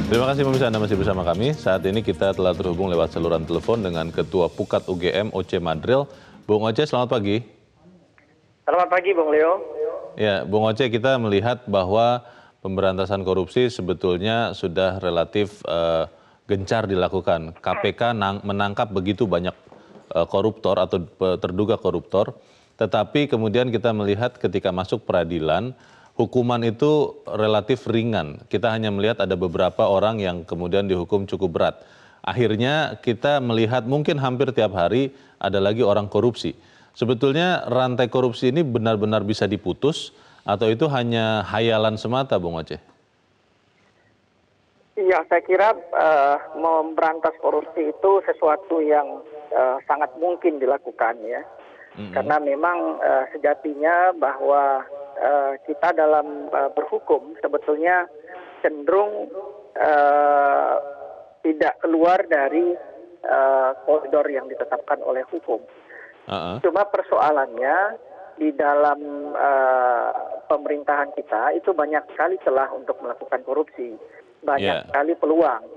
Terima kasih pemirsa Anda masih bersama kami. Saat ini kita telah terhubung lewat saluran telepon dengan Ketua Pukat UGM Oce Madril. Bung Oce, selamat pagi. Selamat pagi, Bung Leo. Ya, Bung Oce, kita melihat bahwa pemberantasan korupsi sebetulnya sudah relatif gencar dilakukan. KPK menangkap begitu banyak koruptor atau terduga koruptor, tetapi kemudian kita melihat ketika masuk peradilan, hukuman itu relatif ringan. Kita hanya melihat ada beberapa orang yang kemudian dihukum cukup berat. Akhirnya kita melihat mungkin hampir tiap hari ada lagi orang korupsi. Sebetulnya rantai korupsi ini benar-benar bisa diputus atau itu hanya hayalan semata, Bung Oce? Iya, saya kira memberantas korupsi itu sesuatu yang sangat mungkin dilakukan ya. Karena memang sejatinya bahwa kita dalam berhukum sebetulnya cenderung tidak keluar dari koridor yang ditetapkan oleh hukum. Cuma persoalannya di dalam pemerintahan kita itu banyak sekali celah untuk melakukan korupsi, banyak sekali peluang.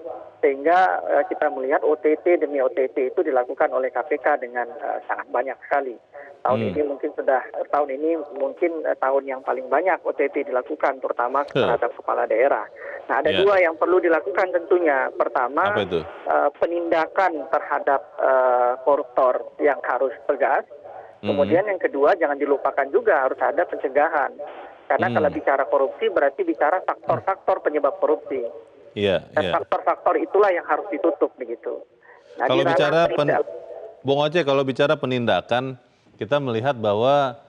Sehingga kita melihat OTT demi OTT itu dilakukan oleh KPK dengan sangat banyak sekali. Tahun ini mungkin tahun yang paling banyak OTT dilakukan, terutama terhadap kepala daerah. Nah, ada dua yang perlu dilakukan tentunya. Pertama, penindakan terhadap koruptor yang harus tegas. Kemudian yang kedua, jangan dilupakan juga harus ada pencegahan. Karena kalau bicara korupsi berarti bicara faktor-faktor penyebab korupsi. Dan faktor-faktor itulah yang harus ditutup begitu. Nah, kalau bicara Bung Oce, kalau bicara penindakan, kita melihat bahwa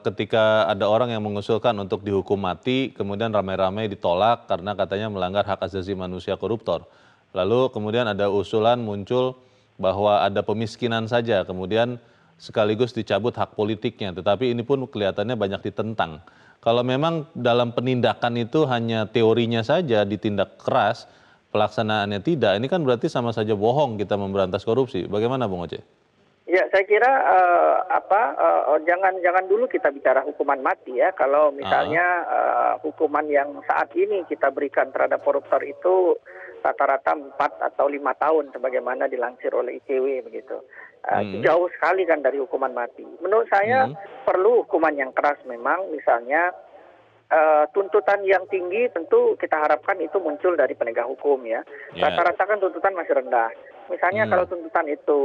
ketika ada orang yang mengusulkan untuk dihukum mati, kemudian ramai-ramai ditolak karena katanya melanggar hak asasi manusia koruptor. Lalu kemudian ada usulan muncul bahwa ada pemiskinan saja, kemudian sekaligus dicabut hak politiknya. Tetapi ini pun kelihatannya banyak ditentang. Kalau memang dalam penindakan itu hanya teorinya saja ditindak keras, pelaksanaannya tidak, ini kan berarti sama saja bohong kita memberantas korupsi. Bagaimana, Bung Oce? Ya, saya kira jangan dulu kita bicara hukuman mati ya. Kalau misalnya hukuman yang saat ini kita berikan terhadap koruptor itu rata-rata 4 atau 5 tahun sebagaimana dilansir oleh ICW begitu. Jauh sekali kan dari hukuman mati. Menurut saya perlu hukuman yang keras memang, misalnya tuntutan yang tinggi tentu kita harapkan itu muncul dari penegak hukum ya. Rata-rata kan tuntutan masih rendah. Misalnya kalau tuntutan itu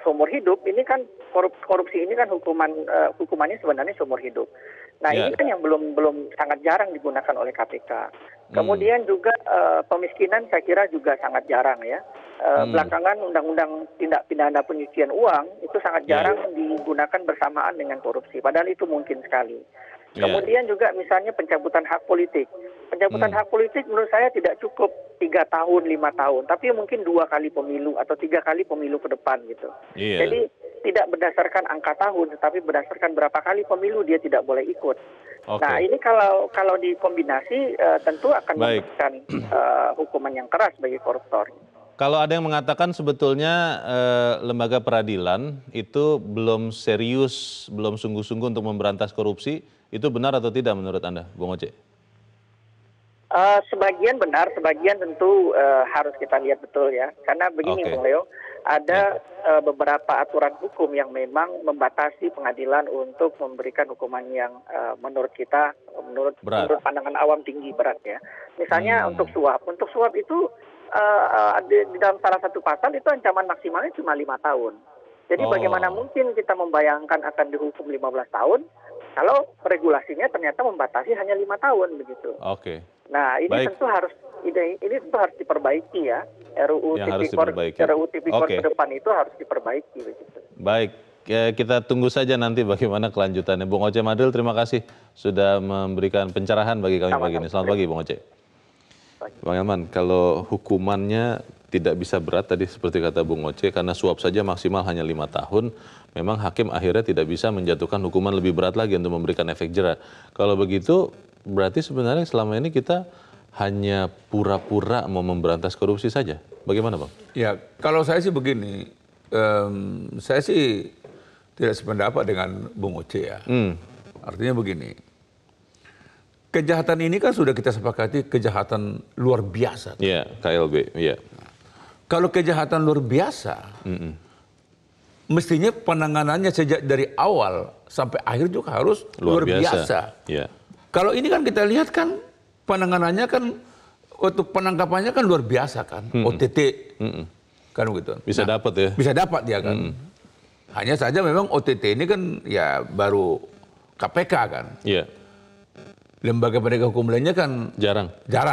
seumur hidup, ini kan korupsi ini kan hukumannya sebenarnya seumur hidup. Nah, ini kan yang belum sangat jarang digunakan oleh KPK. Kemudian juga pemiskinan saya kira juga sangat jarang ya. Belakangan undang-undang tindak pidana pencucian uang itu sangat jarang digunakan bersamaan dengan korupsi. Padahal itu mungkin sekali. Kemudian juga misalnya pencabutan hak politik. Pencabutan hak politik menurut saya tidak cukup 3 tahun, 5 tahun, tapi mungkin 2 kali pemilu atau 3 kali pemilu ke depan gitu. Jadi tidak berdasarkan angka tahun, tetapi berdasarkan berapa kali pemilu dia tidak boleh ikut. Nah, ini kalau dikombinasi tentu akan memberikan hukuman yang keras bagi koruptor. Kalau ada yang mengatakan sebetulnya lembaga peradilan itu belum serius, belum sungguh-sungguh untuk memberantas korupsi, itu benar atau tidak menurut Anda, Bung Oce? Sebagian benar, sebagian tentu harus kita lihat betul ya. Karena begini Bung Leo, ada beberapa aturan hukum yang memang membatasi pengadilan untuk memberikan hukuman yang menurut kita, menurut pandangan awam tinggi berat ya. Misalnya untuk suap itu di dalam salah satu pasal itu ancaman maksimalnya cuma 5 tahun. Jadi bagaimana mungkin kita membayangkan akan dihukum 15 tahun kalau regulasinya ternyata membatasi hanya 5 tahun begitu. Nah, ini tentu harus diperbaiki ya. RUU Tipikor ke depan itu harus diperbaiki begitu. Baik, kita tunggu saja nanti bagaimana kelanjutannya. Bung Oce Madril, terima kasih sudah memberikan pencerahan bagi kami pagi ini. Selamat pagi, Bung Oce. Bang Elman, kalau hukumannya tidak bisa berat tadi seperti kata Bung Oce, karena suap saja maksimal hanya 5 tahun, memang hakim akhirnya tidak bisa menjatuhkan hukuman lebih berat lagi untuk memberikan efek jera. Kalau begitu, berarti sebenarnya selama ini kita hanya pura-pura mau memberantas korupsi saja. Bagaimana, Bang? Ya, kalau saya sih begini, saya sih tidak sependapat dengan Bung Oce ya. Artinya begini, kejahatan ini kan sudah kita sepakati kejahatan luar biasa. Iya, KLB, iya. Kalau kejahatan luar biasa, mestinya penanganannya sejak dari awal sampai akhir juga harus luar biasa. Iya. Kalau ini kan kita lihat kan penanganannya kan waktu penangkapannya kan luar biasa kan, OTT kan begitu. Bisa dapat ya? Bisa dapat dia kan. Hanya saja memang OTT ini kan ya baru KPK kan. Iya. Lembaga penegak hukum lainnya kan Jarang.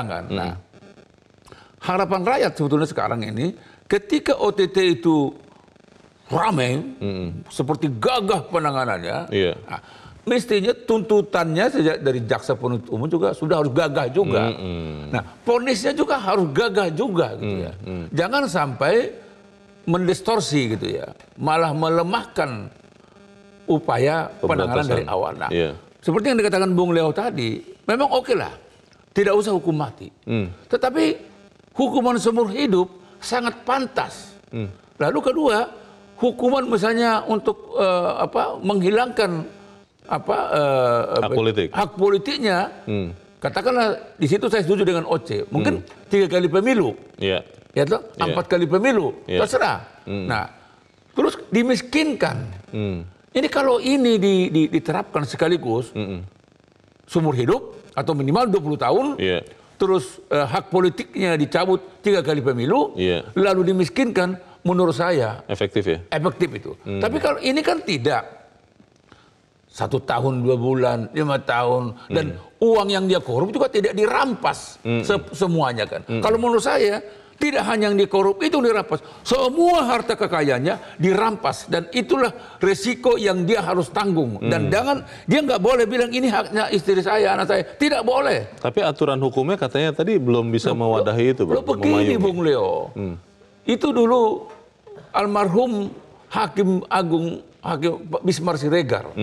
kan. Nah, harapan rakyat sebetulnya sekarang ini ketika OTT itu ramai, seperti gagah penanganannya, Iya. nah, mestinya tuntutannya sejak dari jaksa penuntut umum juga sudah harus gagah juga. Nah, vonisnya juga harus gagah juga gitu ya. Jangan sampai mendistorsi gitu ya, malah melemahkan upaya penanganan dari awal. Nah, seperti yang dikatakan Bung Leo tadi, memang oke lah, tidak usah hukum mati. Tetapi hukuman seumur hidup sangat pantas. Lalu kedua, hukuman misalnya untuk menghilangkan hak politiknya, katakanlah di situ saya setuju dengan Oce, mungkin 3 kali pemilu, ya toh, 4 kali pemilu, terserah. Nah, terus dimiskinkan. Ini kalau ini diterapkan sekaligus, seumur hidup atau minimal 20 tahun, terus hak politiknya dicabut 3 kali pemilu, lalu dimiskinkan, menurut saya efektif ya? Efektif itu. Tapi kalau ini kan tidak. 1 tahun, 2 bulan, 5 tahun. Dan uang yang dia korup juga tidak dirampas semuanya kan. Kalau menurut saya, tidak hanya yang dikorup itu dirampas. Semua harta kekayaannya dirampas. Dan itulah resiko yang dia harus tanggung. Dan dia nggak boleh bilang ini haknya istri saya, anak saya. Tidak boleh. Tapi aturan hukumnya katanya tadi belum bisa mewadahi itu, Bang. Begini Bung Leo. Itu dulu almarhum Hakim Agung Bismar Siregar.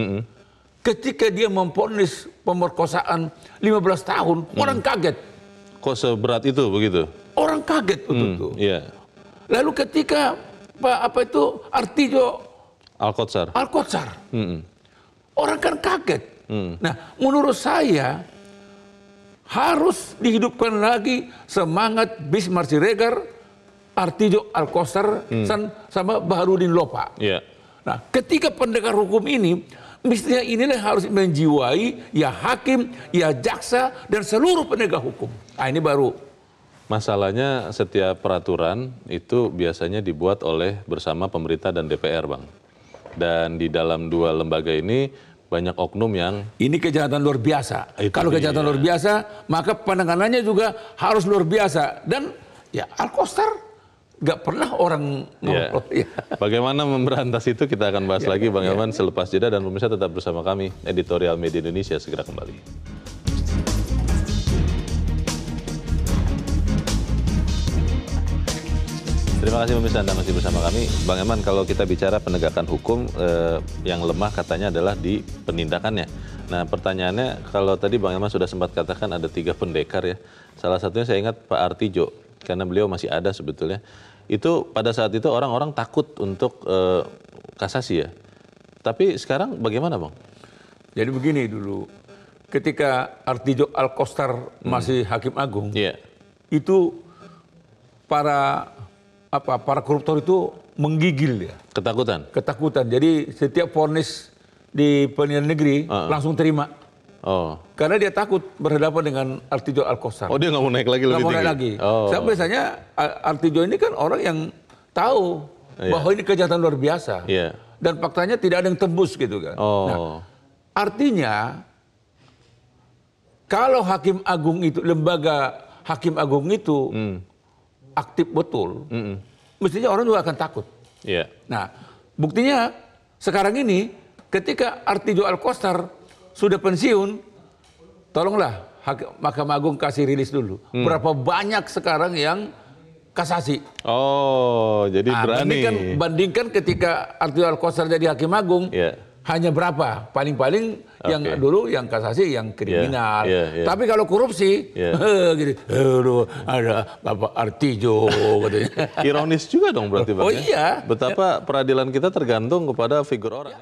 Ketika dia memvonis pemerkosaan 15 tahun, orang kaget. Kok seberat itu begitu? Orang kaget itu. Iya. Lalu ketika Artijo Alkotsar. Orang kan kaget. Nah, menurut saya harus dihidupkan lagi semangat Bismar Siregar, Artijo Alkotsar, sama Baharudin Lopa. Iya. Nah, ketika pendekar hukum ini, mestinya inilah harus menjiwai ya hakim, ya jaksa, dan seluruh penegak hukum. Nah, ini baru. Masalahnya setiap peraturan itu biasanya dibuat oleh bersama pemerintah dan DPR, Bang. Dan di dalam 2 lembaga ini banyak oknum yang... Ini kejahatan luar biasa. Kalau dia. kejahatan luar biasa, maka penanganannya juga harus luar biasa. Dan ya Alkotsar nggak pernah orang ngomong. Bagaimana memberantas itu kita akan bahas lagi, Bang Elman, selepas jeda. Dan pemirsa tetap bersama kami, Editorial Media Indonesia segera kembali. Terima kasih pemirsa, Anda masih bersama kami. Bang Eman, kalau kita bicara penegakan hukum, yang lemah katanya adalah di penindakannya. Nah, pertanyaannya, kalau tadi Bang Eman sudah sempat katakan ada 3 pendekar ya. Salah satunya saya ingat Pak Artijo, karena beliau masih ada sebetulnya. Itu pada saat itu orang-orang takut untuk kasasi ya. Tapi sekarang bagaimana, Bang? Jadi begini dulu, ketika Artijo Alkotsar masih Hakim Agung, itu para koruptor itu menggigil ya. Ketakutan. Jadi setiap vonis di pengadilan negeri langsung terima. Karena dia takut berhadapan dengan Artijo Alkotsar. Oh, dia nggak mau naik lagi lebih tinggi? Nggak mau naik lagi. Saya biasanya Artijo ini kan orang yang tahu bahwa ini kejahatan luar biasa. Dan faktanya tidak ada yang tembus gitu kan. Nah, artinya kalau Hakim Agung itu, lembaga Hakim Agung itu aktif betul, mestinya orang juga akan takut. Nah, buktinya sekarang ini ketika Artijo Alkotsar sudah pensiun, tolonglah Mahkamah Agung kasih rilis dulu. Berapa banyak sekarang yang kasasi. Oh, jadi berani. Bandingkan ketika Artijo Alkotsar jadi Hakim Agung, hanya berapa? Paling-paling yang dulu yang kasasi yang kriminal. Tapi kalau korupsi, gitu, ada Bapak Artijo katanya. Ironis juga dong berarti, Bang. Iya. Betapa peradilan kita tergantung kepada figur orang.